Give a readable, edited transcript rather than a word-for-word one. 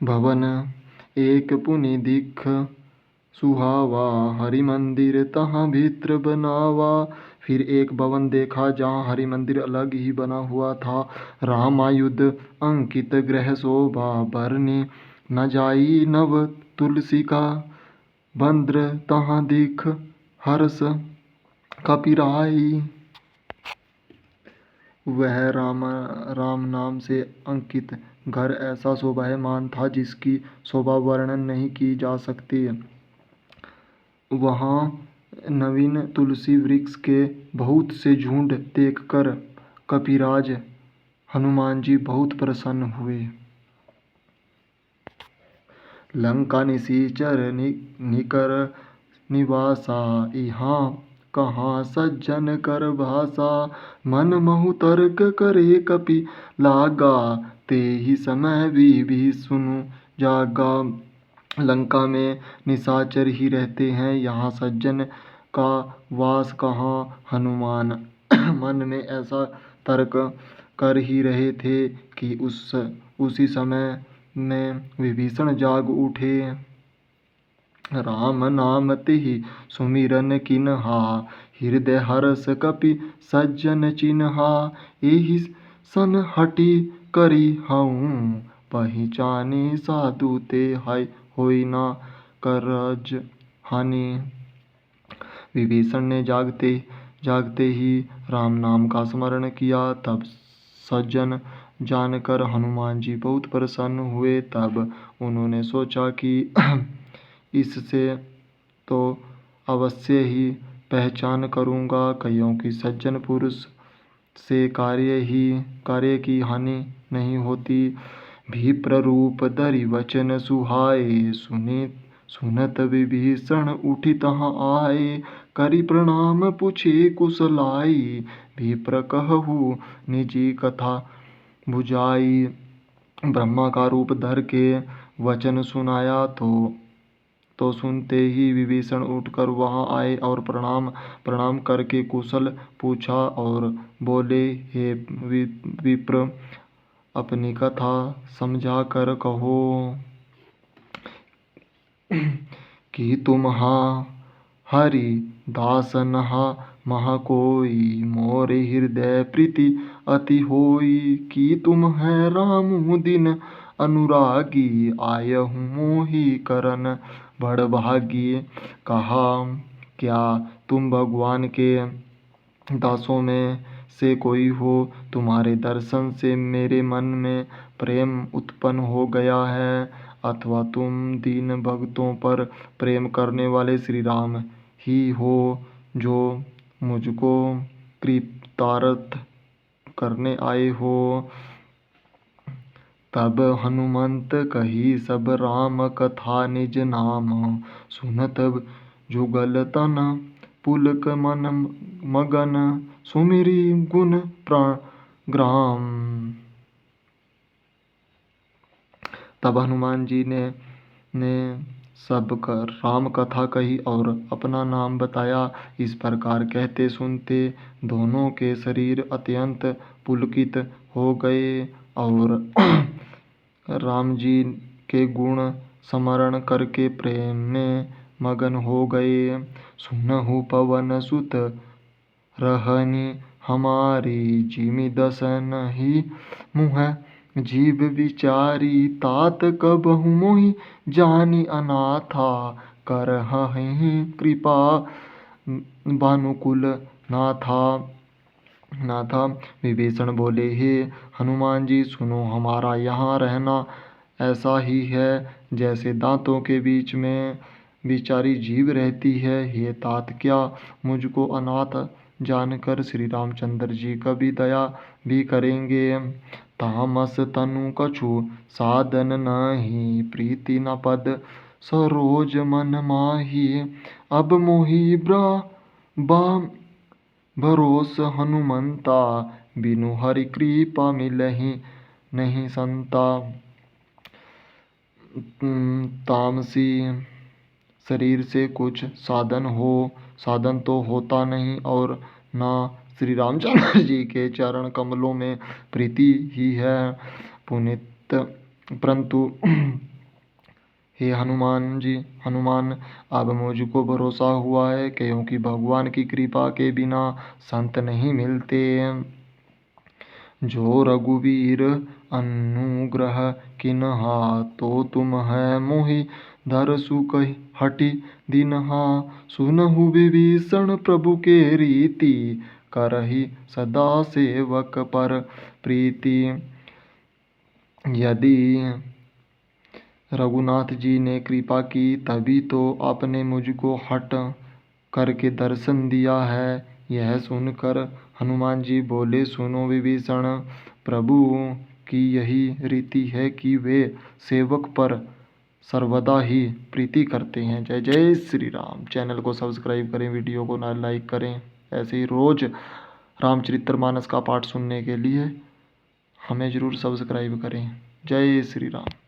भवन एक पुनि दिख सुहावा, हरि मंदिर तहाँ भीतर बनावा। फिर एक भवन देखा जहाँ हरि मंदिर अलग ही बना हुआ था। रामायुध अंकित ग्रह शोभा, बरनी न जाई नव तुलसी का। बंद्र तहाँ दिख हर्ष कपिराई। वह राम नाम से अंकित घर ऐसा शोभायमान था जिसकी शोभा वर्णन नहीं की जा सकती। वहाँ नवीन तुलसी वृक्ष के बहुत से झुंड देखकर कपिराज हनुमान जी बहुत प्रसन्न हुए। लंका निशाचर निकर निवासा, यहाँ कहाँ सज्जन कर भाषा। मन महु तर्क करे कपि लागा, ते ही समय भी सुनु जागा। लंका में निशाचर ही रहते हैं, यहाँ सज्जन का वास कहाँ। हनुमान मन में ऐसा तर्क कर ही रहे थे कि उसी समय में विभीषण जाग उठे। राम नाम तिहि सुमिरन किन्हा, हृदय हर्ष कपि सज्जन चिन्हा। एहि सन हठि करि हऊँ, पहिचानी साधु ते होई न करज हानि। विभीषण ने जागते ही राम नाम का स्मरण किया। तब सज्जन जानकर हनुमान जी बहुत प्रसन्न हुए। तब उन्होंने सोचा कि इससे तो अवश्य ही पहचान करूँगा, क्योंकि सज्जन पुरुष से कार्य की हानि नहीं होती। विप्र रूप धरि वचन सुहाए, सुनत विभीषण उठि तहाँ आए। करि प्रणाम पूछे कुशलाई, विप्र कहहु निजी कथा बुझाई। ब्रह्मा का रूप धर के वचन सुनाया तो सुनते ही विभीषण उठकर वहां आए और प्रणाम करके कुशल पूछा और बोले, हे विप्र, अपनी कथा समझा कर कहो कि तुम हरि दास नहा महा कोई, मोरे हृदय प्रीति अति होई। कि तुम है राम दिन अनुरागी, आयहु मोहि करन बड़ भागी। कहा, क्या तुम भगवान के दासों में से कोई हो? तुम्हारे दर्शन से मेरे मन में प्रेम उत्पन्न हो गया है, अथवा तुम दीन भक्तों पर प्रेम करने वाले श्री राम ही हो, जो मुझको कृतार्थ करने आए हो। तब हनुमंत कही सब राम कथा निज नाम, सुनत जुगल तन पुलक मन मगन, सुमिरी गुण ग्राम। तब हनुमान जी ने सब राम कथा कही और अपना नाम बताया। इस प्रकार कहते सुनते दोनों के शरीर अत्यंत पुलकित हो गए और राम जी के गुण स्मरण करके प्रेम में मगन हो गए। सुनहु पवन सुत रहनि हमारी, जिमि दसन ही मुँह जीव विचारी। तात कबहु मोहि जानी अनाथा, करहिं कृपा भानुकुल नाथा। विभीषण बोले, हे हनुमान जी, सुनो, हमारा यहाँ रहना ऐसा ही है जैसे दांतों के बीच में बिचारी जीव रहती है। हे तात, क्या मुझको अनाथ जानकर श्री रामचंद्र जी कभी दया भी करेंगे? तामस तनु कछु साधन नाही, प्रीति न पद सरोज मन माही। अब मोहि भरोस हनुमंता, बिनु हरि कृपा मिलहि नहीं संता। तामसी शरीर से कुछ साधन तो होता नहीं और ना श्री रामचंद्र जी के चरण कमलों में प्रीति ही है। परंतु हे हनुमान जी, हनुमान अब मुझको भरोसा हुआ है, क्योंकि भगवान की कृपा के बिना संत नहीं मिलते। जो रघुवीर अनुग्रह किन्हा, तो तुम है मोहि धर सुख हटि दीन्हा। सुनहु विभीषण प्रभु के रीति, करहि सदा सेवक पर प्रीति। यदि रघुनाथ जी ने कृपा की, तभी तो आपने मुझको हट करके दर्शन दिया है। यह सुनकर हनुमान जी बोले, सुनो विभीषण, प्रभु की यही रीति है कि वे सेवक पर सर्वदा ही प्रीति करते हैं। जय जय श्री राम। चैनल को सब्सक्राइब करें, वीडियो को ना लाइक करें। ऐसे ही रोज रामचरितमानस का पाठ सुनने के लिए हमें ज़रूर सब्सक्राइब करें। जय श्री राम।